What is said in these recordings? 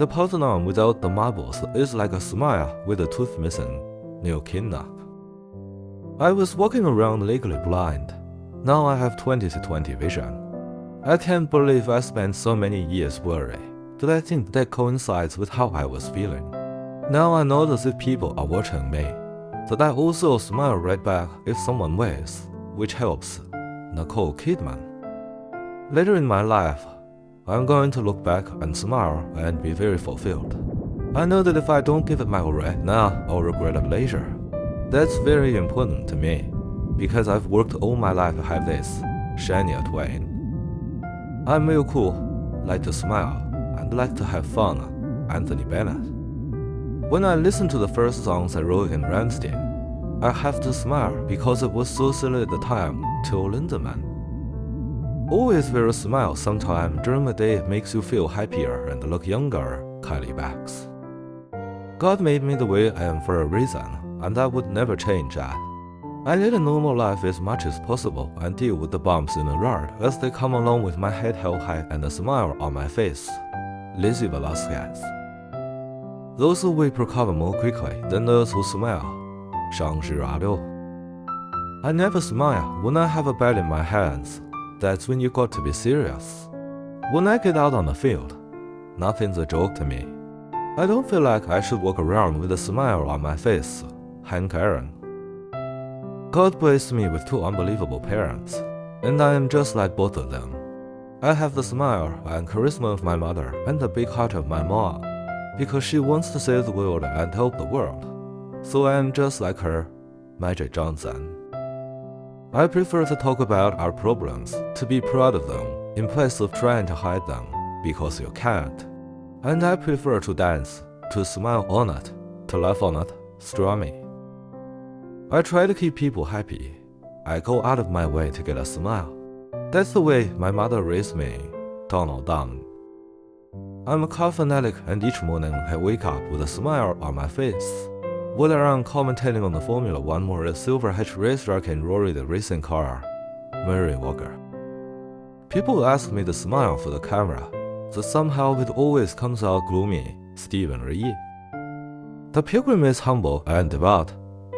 The Parthenon without the marbles is like a smile with a tooth missing, Neil Kinnock. I was walking around legally blind. Now I have 20/20 vision. I can't believe I spent so many years worried. Did I think that coincides with how I was feeling? Now I notice if people are watching me, that I also smile right back if someone waves, which helps. Nicole Kidman. Later in my life, I'm going to look back and smile and be very fulfilled. I know that if I don't give it my all right now, I'll regret it later. That's very important to me, because I've worked all my life to have this, Shania Twain. I'm real cool, like to smile, and like to have fun, Anthony Bennett. When I listen to the first songs I wrote in Rammstein, I have to smile because it was so silly at the time, Till Lindemann. Always wear a smile sometime during the day makes you feel happier and look younger, Kylie Bax. God made me the way I am for a reason, and I would never change that. I lead a normal life as much as possible and deal with the bumps in the road as they come along with my head held high and a smile on my face. Lizzie Velasquez. Those who weep recover more quickly than those who smile. Shang Zhirado. I never smile when I have a bat in my hands. That's when you got to be serious. When I get out on the field, nothing's a joke to me. I don't feel like I should walk around with a smile on my face. Hank Aaron. God blessed me with two unbelievable parents, and I am just like both of them. I have the smile and charisma of my mother and the big heart of my mom, because she wants to save the world and help the world. So I am just like her, Magic Johnson. I prefer to talk about our problems, to be proud of them, in place of trying to hide them, because you can't. And I prefer to dance, to smile on it, to laugh on it, strumming. I try to keep people happy. I go out of my way to get a smile. That's the way my mother raised me, Donald Dunn. I'm a car fanatic, and each morning I wake up with a smile on my face. Whether I'm commentating on the Formula One or a silver hatch racetrack in Rory the racing car, Murray Walker. People ask me to smile for the camera, but somehow it always comes out gloomy, Stephen Lee. The pilgrim is humble and devout,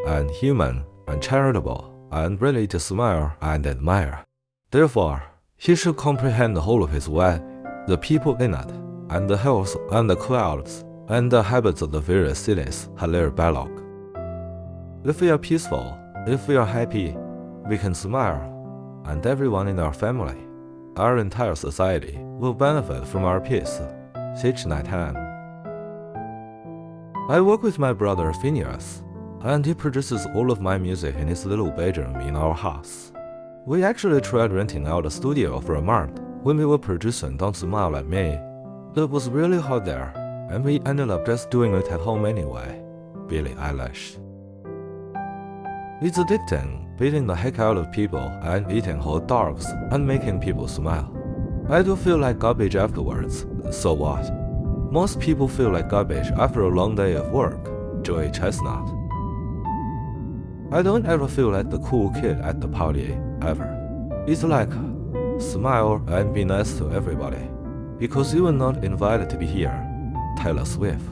and human and charitable, and ready to smile and admire. Therefore, he should comprehend the whole of his way, the people in it, and the hills and the clouds, and the habits of the various cities, Hilaire Belloc. If we are peaceful, if we are happy, we can smile, and everyone in our family, our entire society, will benefit from our peace. Thich Nhat Hanh. I work with my brother Phineas, and he produces all of my music in his little bedroom in our house. We actually tried renting out a studio for a month when we were producing Don't Smile at Me. It was really hot there, and we ended up just doing it at home anyway. Billie Eilish. It's addicting, beating the heck out of people and eating hot dogs and making people smile. I do feel like garbage afterwards, so what? Most people feel like garbage after a long day of work. Joey Chestnut. I don't ever feel like the cool kid at the party, ever. It's like, smile and be nice to everybody, because you are not invited to be here. Taylor Swift.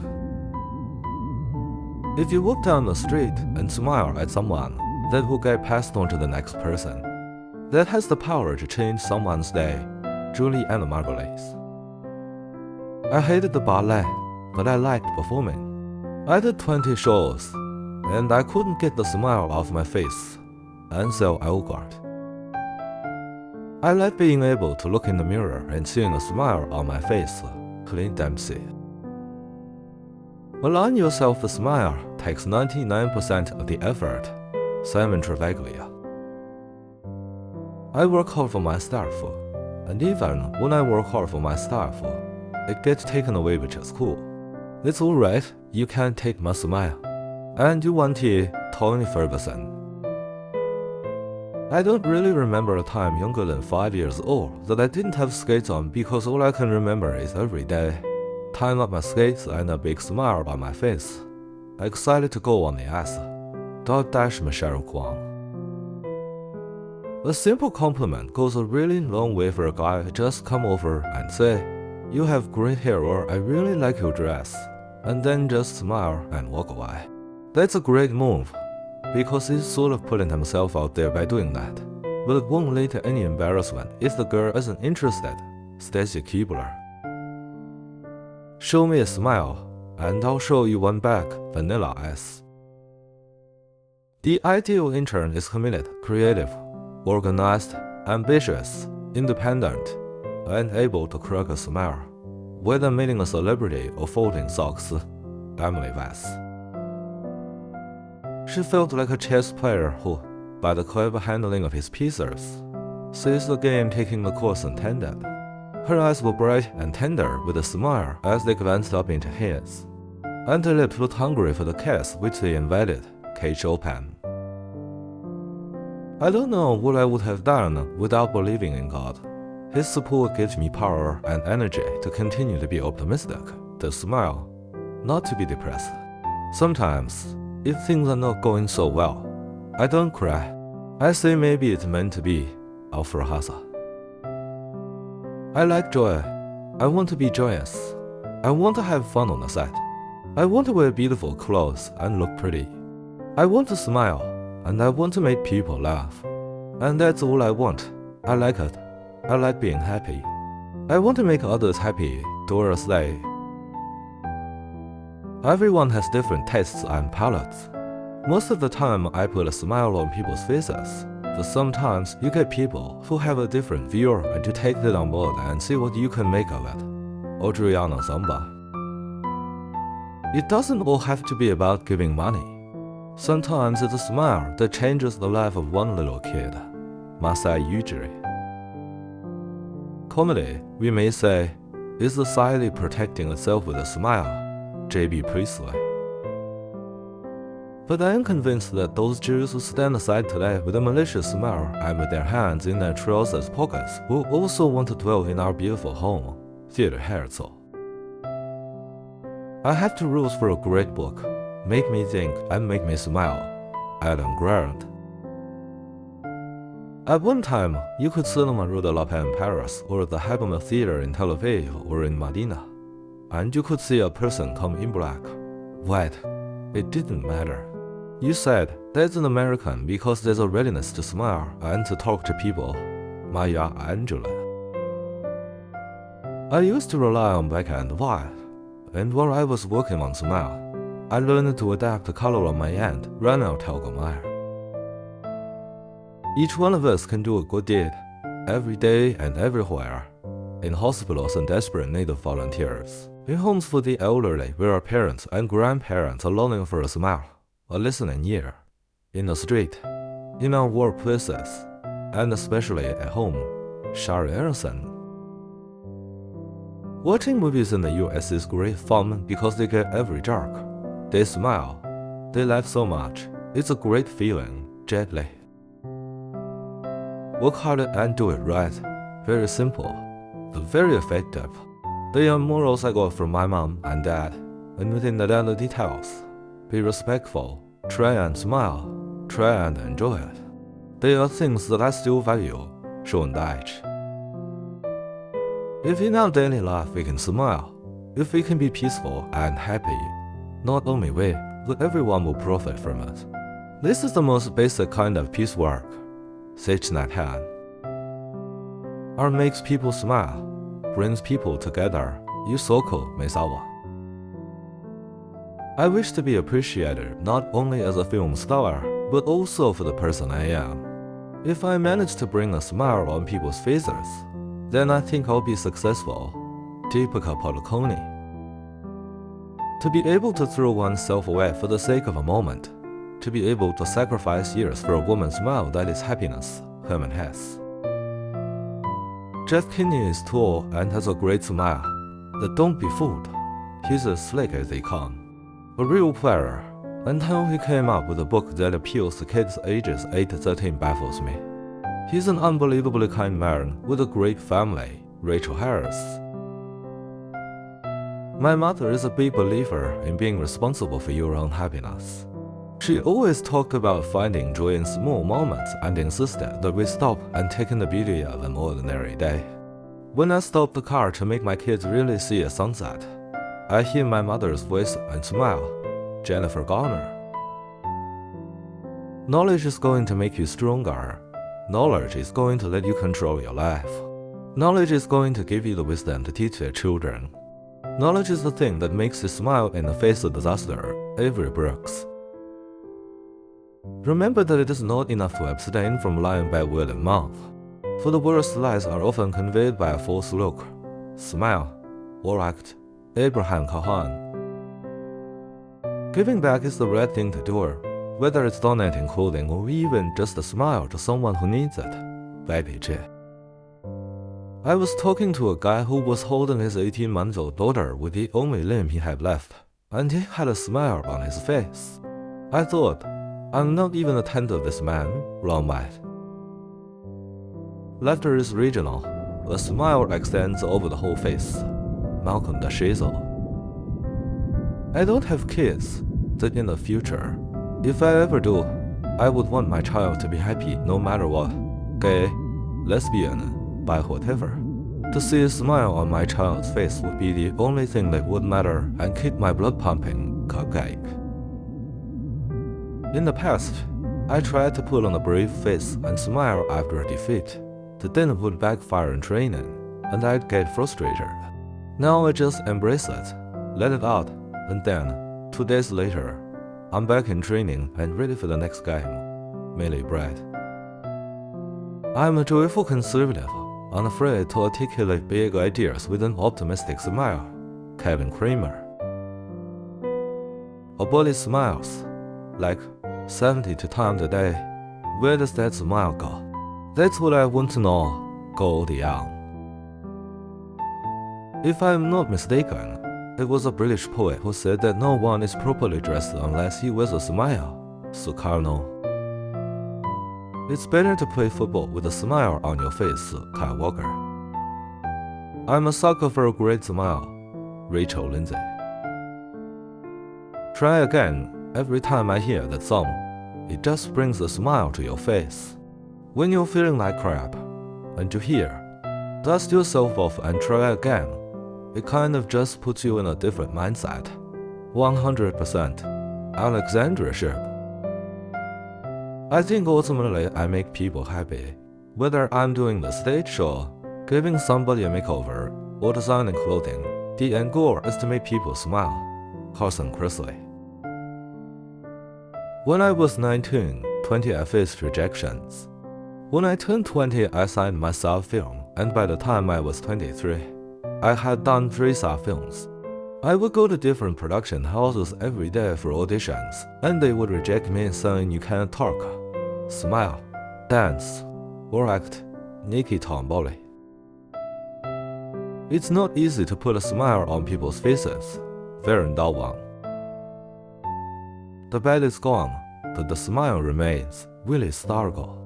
If you walk down the street and smile at someone, that will get passed on to the next person. That has the power to change someone's day. Julie Anna Margulies. I hated the ballet, but I liked performing. I did 20 shows, and I couldn't get the smile off my face. Ansel Elgort. I like being able to look in the mirror and seeing a smile on my face. Clint Dempsey. Allowing yourself to smile takes 99% of the effort. Simon Travaglia. I work hard for my staff, and even when I work hard for my staff, it gets taken away, which is cool. It's alright, you can't take my smile. And you want Tony Ferguson. I don't really remember a time younger than 5 years old that I didn't have skates on, because all I can remember is every day tying up my skates and a big smile on my face. Excited to go on the ice. Dash Michelle Kwang. A simple compliment goes a really long way for a guy to just come over and say, you have great hair, or I really like your dress, and then just smile and walk away. That's a great move, because he's sort of putting himself out there by doing that. But it won't lead to any embarrassment if the girl isn't interested. Stacy Keibler. Show me a smile, and I'll show you one back. Vanilla Ice. The ideal intern is committed, creative, organized, ambitious, independent, and able to crack a smile, whether meeting a celebrity or folding socks. Emily Vess. She felt like a chess player who, by the clever handling of his pieces, sees the game taking the course intended. Her eyes were bright and tender with a smile as they glanced up into his, and her lips looked hungry for the kiss which they invited. Kate Chopin. I don't know what I would have done without believing in God. His support gives me power and energy to continue to be optimistic, to smile, not to be depressed. Sometimes, if things are not going so well, I don't cry. I say maybe it's meant to be. Alfred Haza. I like joy. I want to be joyous. I want to have fun on the set. I want to wear beautiful clothes and look pretty. I want to smile, and I want to make people laugh. And that's all I want. I like it. I like being happy. I want to make others happy, Doris Day. Everyone has different tastes and palates. Most of the time I put a smile on people's faces, but sometimes you get people who have a different view and you take that on board and see what you can make of it. Adriana Zamba. It doesn't all have to be about giving money. Sometimes it's a smile that changes the life of one little kid. Masai Ujiri. Comedy, we may say, is society protecting itself with a smile. J.B. Priestley. But I am convinced that those Jews who stand aside today with a malicious smile and with their hands in their trousers pockets will also want to dwell in our beautiful home. Theodor Herzl. I have two rules for a great book: make me think and make me smile. Adam Grant. At one time, you could Cinema Rue de la Paix in Paris or the Habermas Theater in Tel Aviv or in Medina, and you could see a person come in black, white. It didn't matter. You said, that's an American because there's a readiness to smile and to talk to people. Maya Angelou. I used to rely on black and white, and while I was working on smile, I learned to adapt the color on my end, Ranald Telgemeier. Each one of us can do a good deed, every day and everywhere, in hospitals in desperate need of volunteers, in homes for the elderly where our parents and grandparents are longing for a smile, a listening ear, in the street, in our workplaces, and especially at home. Shari Aaronson. Watching movies in the US is great fun because they get every joke. They smile, they laugh so much, it's a great feeling. Jet Li. Work harder and do it right. Very simple, but very effective. They are morals I got from my mom and dad, and within the little details. Be respectful, try and smile, try and enjoy it. They are things that I still value. Sean Dyche. If in our daily life we can smile, if we can be peaceful and happy, not only we, but everyone will profit from it. This is the most basic kind of peace work. Thich Nhat Hanh. Art makes people smile, brings people together. Yusoko Maezawa. I wish to be appreciated not only as a film star, but also for the person I am. If I manage to bring a smile on people's faces, then I think I'll be successful. Deepika Padukone. To be able to throw oneself away for the sake of a moment, to be able to sacrifice years for a woman's smile that is happiness. Herman Hesse. Jeff Kinney is tall and has a great smile, but don't be fooled. He's as slick as they come. A real player, until he came up with a book that appeals to kids ages 8 to 13 baffles me. He's an unbelievably kind man with a great family. Rachel Harris. My mother is a big believer in being responsible for your own happiness. She always talked about finding joy in small moments and insisted that we stop and take in the beauty of an ordinary day. When I stop the car to make my kids really see a sunset, I hear my mother's voice and smile. Jennifer Garner. Knowledge is going to make you stronger. Knowledge is going to let you control your life. Knowledge is going to give you the wisdom to teach your children. Knowledge is the thing that makes you smile in the face of disaster. Avery Brooks. Remember that it is not enough to abstain from lying by word and mouth, for the worst lies are often conveyed by a false look, smile, or act. Abraham Cahan. Giving back is the right thing to do, whether it's donating clothing or even just a smile to someone who needs it. Baby J. I was talking to a guy who was holding his 18-month-old daughter with the only limb he had left, and he had a smile on his face. I thought, I'm not even a tenth of this man, long-eyed. Laughter is regional. A smile extends over the whole face. Malcolm DeShizzle. I don't have kids, that in the future, if I ever do, I would want my child to be happy no matter what. Gay, lesbian, by whatever. To see a smile on my child's face would be the only thing that would matter and keep my blood pumping. Kagaik. In the past, I tried to put on a brave face and smile after a defeat. That then would backfire in training, and I'd get frustrated. Now I just embrace it, let it out, and then, 2 days later, I'm back in training and ready for the next game. Millie Brett. I'm a joyful conservative, unafraid to articulate big ideas with an optimistic smile. Kevin Kramer. A body smiles, like 72 times a day. Where does that smile go? That's what I want to know. Gold Young. If I'm not mistaken, it was a British poet who said that no one is properly dressed unless he wears a smile. Sukarno. It's better to play football with a smile on your face. Kyle Walker. I'm a sucker for a great smile. Rachel Lindsay. Try again. Every time I hear that song, it just brings a smile to your face. When you're feeling like crap, and you hear, dust yourself off and try again, it kind of just puts you in a different mindset. 100%. Alexandra Ship. I think ultimately I make people happy. Whether I'm doing the stage show, giving somebody a makeover, or designing clothing, the end goal is to make people smile. Carson Chrisley. When I was 19, 20 I faced rejections. When I turned 20, I signed my self film, and by the time I was 23, I had done 3 self films. I would go to different production houses every day for auditions, and they would reject me saying you can't talk, smile, dance, or act. Nikki Tomboli. It's not easy to put a smile on people's faces. Varen Dalwang. The bed is gone, but the smile remains. Willie Stargell.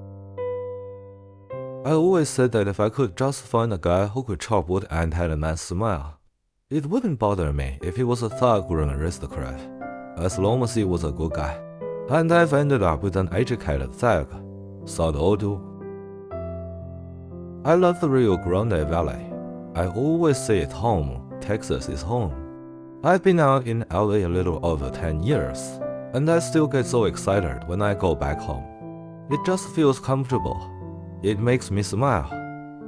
I always said that if I could just find a guy who could chop wood and had a nice smile, it wouldn't bother me if he was a thug or an aristocrat, as long as he was a good guy. And I've ended up with an educated thug, Saud Odu. I love the Rio Grande Valley. I always say at home, Texas is home. I've been out in LA a little over 10 years, and I still get so excited when I go back home. It just feels comfortable. It makes me smile.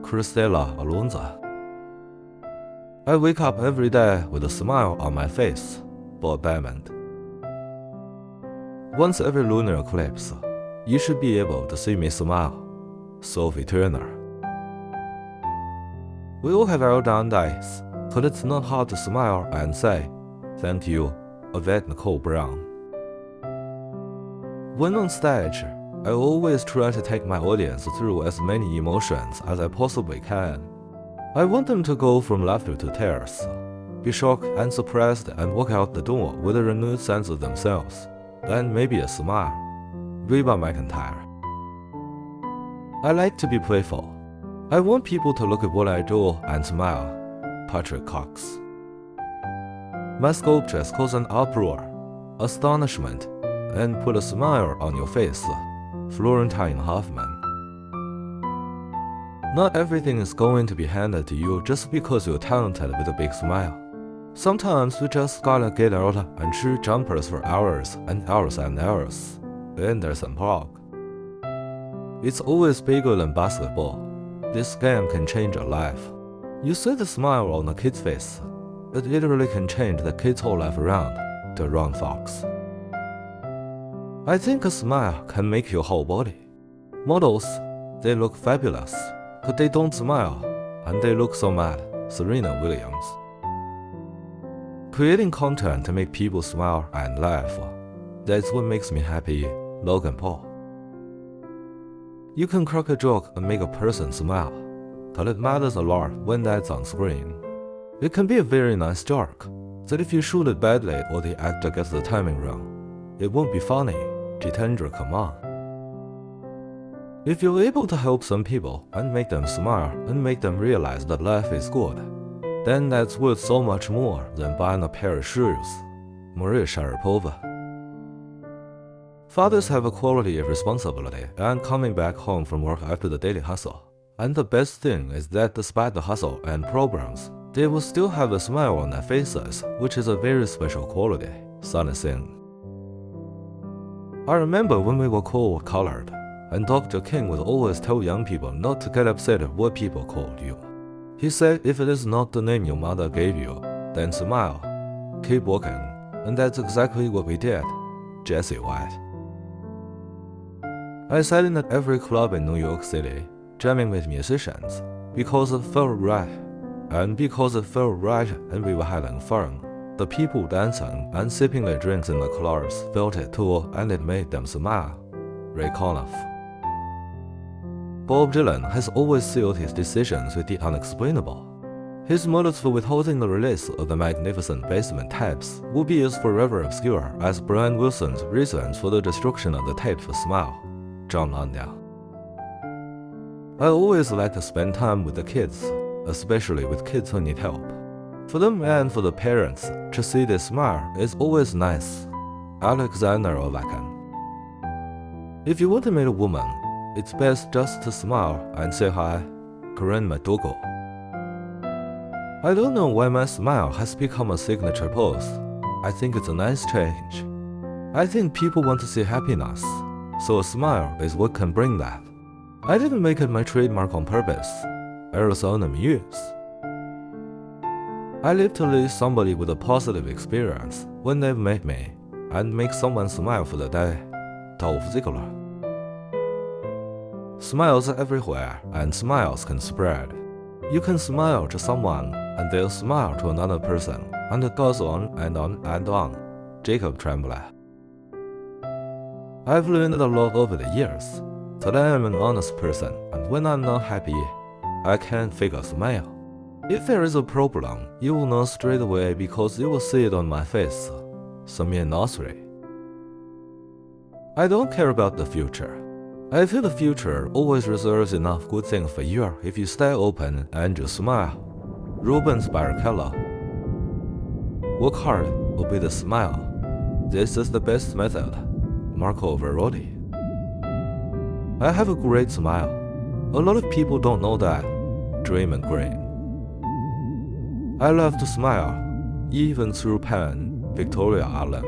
Cristela Alonza. I wake up every day with a smile on my face. Bob Diamond. Once every lunar eclipse, you should be able to see me smile. Sophie Turner. We all have our down days, but it's not hard to smile and say, thank you, Yvette Nicole Brown. When on stage, I always try to take my audience through as many emotions as I possibly can. I want them to go from laughter to tears, be shocked and surprised and walk out the door with a renewed sense of themselves, and maybe a smile. Reba McEntire. I like to be playful. I want people to look at what I do and smile. Patrick Cox. My sculptures cause an uproar, astonishment, and put a smile on your face. Florentine Hoffman. Not everything is going to be handed to you just because you're talented with a big smile. Sometimes you just gotta get out and shoot jumpers for hours and hours and hours. Anderson .Paak. It's always bigger than basketball. This game can change your life. You see the smile on a kid's face. It literally can change the kid's whole life around. To Ron Fox. I think a smile can make your whole body. Models, they look fabulous, but they don't smile, and they look so mad. Serena Williams. Creating content to make people smile and laugh. That's what makes me happy. Logan Paul. You can crack a joke and make a person smile, but it matters a lot when that's on screen. It can be a very nice joke, that if you shoot it badly or the actor gets the timing wrong, it won't be funny. Jitendra Kaman. If you're able to help some people and make them smile and make them realize that life is good, then that's worth so much more than buying a pair of shoes. Maria Sharapova. Fathers have a quality of responsibility and coming back home from work after the daily hustle. And the best thing is that despite the hustle and problems, they will still have a smile on their faces, which is a very special quality. Sunny Singh. I remember when we were colored, and Dr. King would always tell young people not to get upset at what people called you. He said if it is not the name your mother gave you, then smile, keep walking, and that's exactly what we did. Jesse White. I sat in at every club in New York City, jamming with musicians, because it felt right. And because it felt right and we were having fun, the people dancing and sipping their drinks in the clubs felt it too, and it made them smile. Ray Conniff. Bob Dylan has always sealed his decisions with the unexplainable. His motives for withholding the release of the Magnificent Basement tapes will be as forever obscure as Brian Wilson's reasons for the destruction of the tape for Smile. John Landau. I always like to spend time with the kids, especially with kids who need help. For them and for the parents, to see they smile is always nice. Alexander Ovechkin. If you want to meet a woman, it's best just to smile and say hi. Karen McDougall. I don't know why my smile has become a signature pose. I think it's a nice change. I think people want to see happiness, so a smile is what can bring that. I didn't make it my trademark on purpose. Arizona Muse. I live to leave somebody with a positive experience when they've met me and make someone smile for the day. Dolph Ziggler. Smiles are everywhere and smiles can spread. You can smile to someone and they'll smile to another person, and it goes on and on and on. Jacob Tremblay. I've learned a lot over the years that I am an honest person, and when I'm not happy, I can't fake a smile. If there is a problem, you will know straight away because you will see it on my face. Samir Nasri. I don't care about the future. I feel the future always reserves enough good things for you if you stay open and you smile. Rubens Barrichello. Work hard or be the smile. This is the best method. Marco Verrodi. I have a great smile. A lot of people don't know that. Draymond Green. I love to smile, even through pain. Victoria Allen.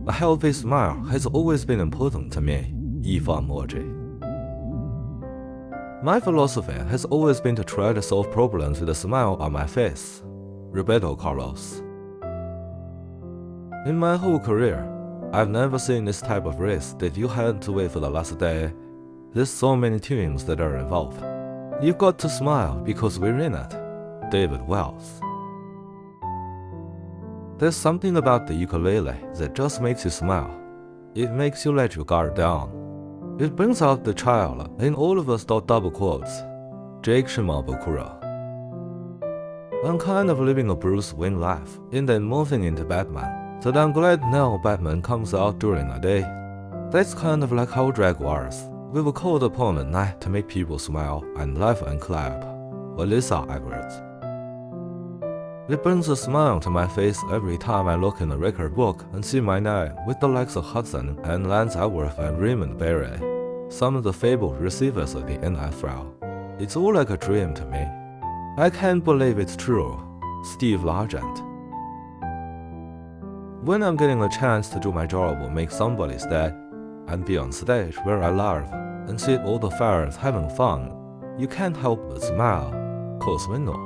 A healthy smile has always been important to me. Eva Moji. My philosophy has always been to try to solve problems with a smile on my face. Roberto Carlos. In my whole career, I've never seen this type of race that you had to wait for the last day. There's so many teams that are involved. You've got to smile because we're in it. David Wells. There's something about the ukulele that just makes you smile. It makes you let your guard down. It brings out the child in all of us. Double quotes. Jake Shimabukuro. I'm kind of living a Bruce Wayne life in that morphing into Batman, that I'm glad now Batman comes out during the day. That's kind of like how drag was. We were called upon at night to make people smile and laugh and clap. Alyssa Edwards. It brings a smile to my face every time I look in the record book and see my name with the likes of Hudson and Lance Edworth and Raymond Barry. some of the fabled receivers of the NFL. It's all like a dream to me. I can't believe it's true. Steve Largent. When I'm getting a chance to do my job or make somebody's day, and be on stage where I love, and see all the fans having fun, you can't help but smile, 'cause we know.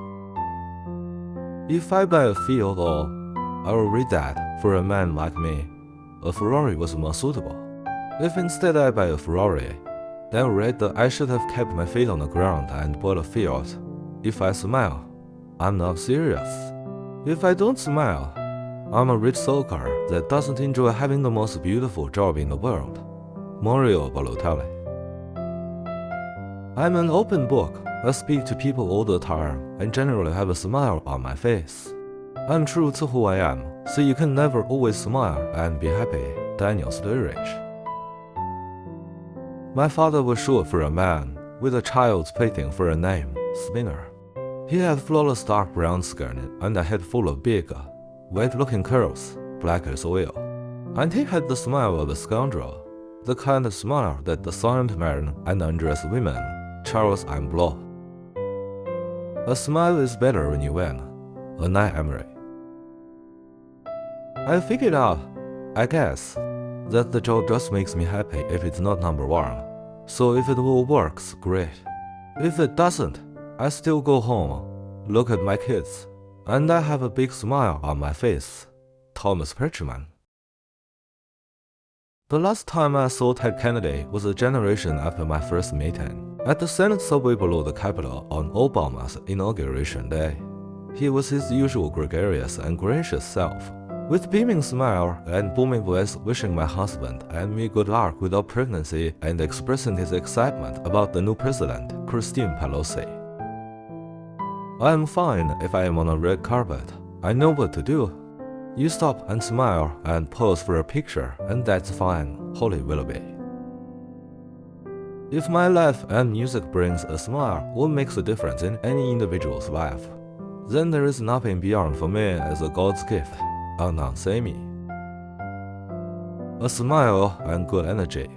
If I buy a field or I will read that for a man like me, a Ferrari was more suitable. If instead I buy a Ferrari, then I'll read that I should have kept my feet on the ground and bought a field. If I smile, I'm not serious. If I don't smile, I'm a rich sulker that doesn't enjoy having the most beautiful job in the world. Mario Balotelli. I'm an open book. I speak to people all the time and generally have a smile on my face. I'm true to who I am, so you can never always smile and be happy. Daniel Sturridge. My father was short for a man, with a child's painting for a name, Spinner. He had flawless dark brown skin and a head full of big, wet-looking curls, black as oil. And he had the smile of a scoundrel, the kind of smile that disarmed men and undressed women, Charles Amblo. A smile is better when you win. Unai Emery. I figured out, I guess, that the job just makes me happy if it's not number one. So if it all works, great. If it doesn't, I still go home, look at my kids, and I have a big smile on my face. Thomas Perchman. The last time I saw Ted Kennedy was a generation after my first meeting, at the Senate subway below the Capitol on Obama's inauguration day. He was his usual gregarious and gracious self, with beaming smile and booming voice wishing my husband and me good luck with our pregnancy and expressing his excitement about the new president, Christine Pelosi. I'm fine if I am on a red carpet. I know what to do. You stop and smile and pose for a picture, and that's fine, Holly Willoughby. If my life and music brings a smile or makes a difference in any individual's life, then there is nothing beyond for me as a God's gift, announced Amy. A smile and good energy.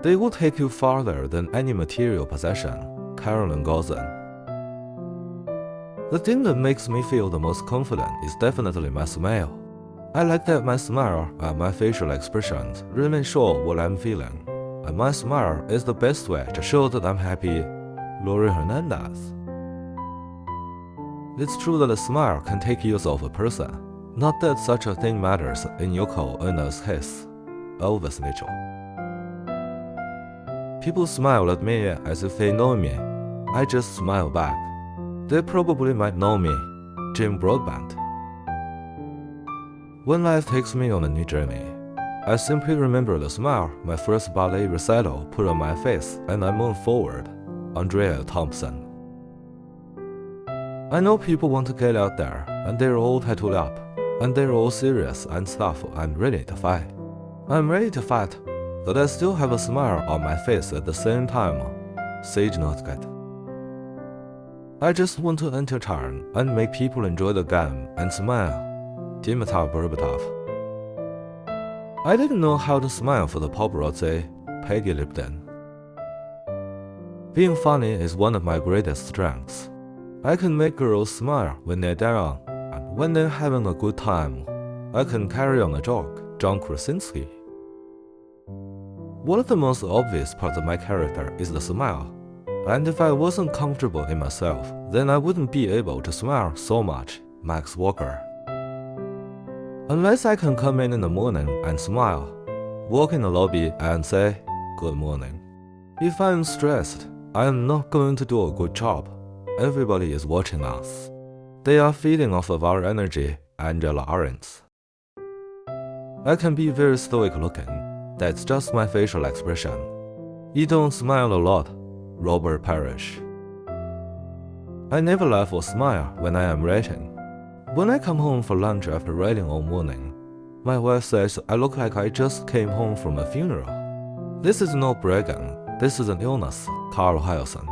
They will take you farther than any material possession, Carolyn Gozan. The thing that makes me feel the most confident is definitely my smile. I like that my smile and my facial expressions really show what I'm feeling, and my smile is the best way to show that I'm happy. Lori Hernandez. It's true that a smile can take years off a person, not that such a thing matters in Yoko Ono's case. Elvis Mitchell. People smile at me as if they know me. I just smile back. They probably might know me. Jim Broadbent. When life takes me on a new journey, I simply remember the smile my first ballet recital put on my face and I move forward. Andrea Thompson. I know people want to get out there and they're all tattooed up and they're all serious and stuff and ready to fight. I'm ready to fight, but I still have a smile on my face at the same time. Sage Northgate. I just want to entertain and make people enjoy the game and smile. Dimitar Berbatov. I didn't know how to smile for the paparazzi, Peggy Lipton. Being funny is one of my greatest strengths. I can make girls smile when they're down, and when they're having a good time, I can carry on a joke. John Krasinski. One of the most obvious parts of my character is the smile, and if I wasn't comfortable in myself, then I wouldn't be able to smile so much. Max Walker. Unless I can come in the morning and smile, walk in the lobby and say, good morning. If I'm stressed, I am not going to do a good job. Everybody is watching us. They are feeding off of our energy, Angela Arendt. I can be very stoic looking. That's just my facial expression. You don't smile a lot, Robert Parrish. I never laugh or smile when I am writing. When I come home for lunch after writing all morning, my wife says I look like I just came home from a funeral. This is no bragging, this is an illness, Carl Hyacin.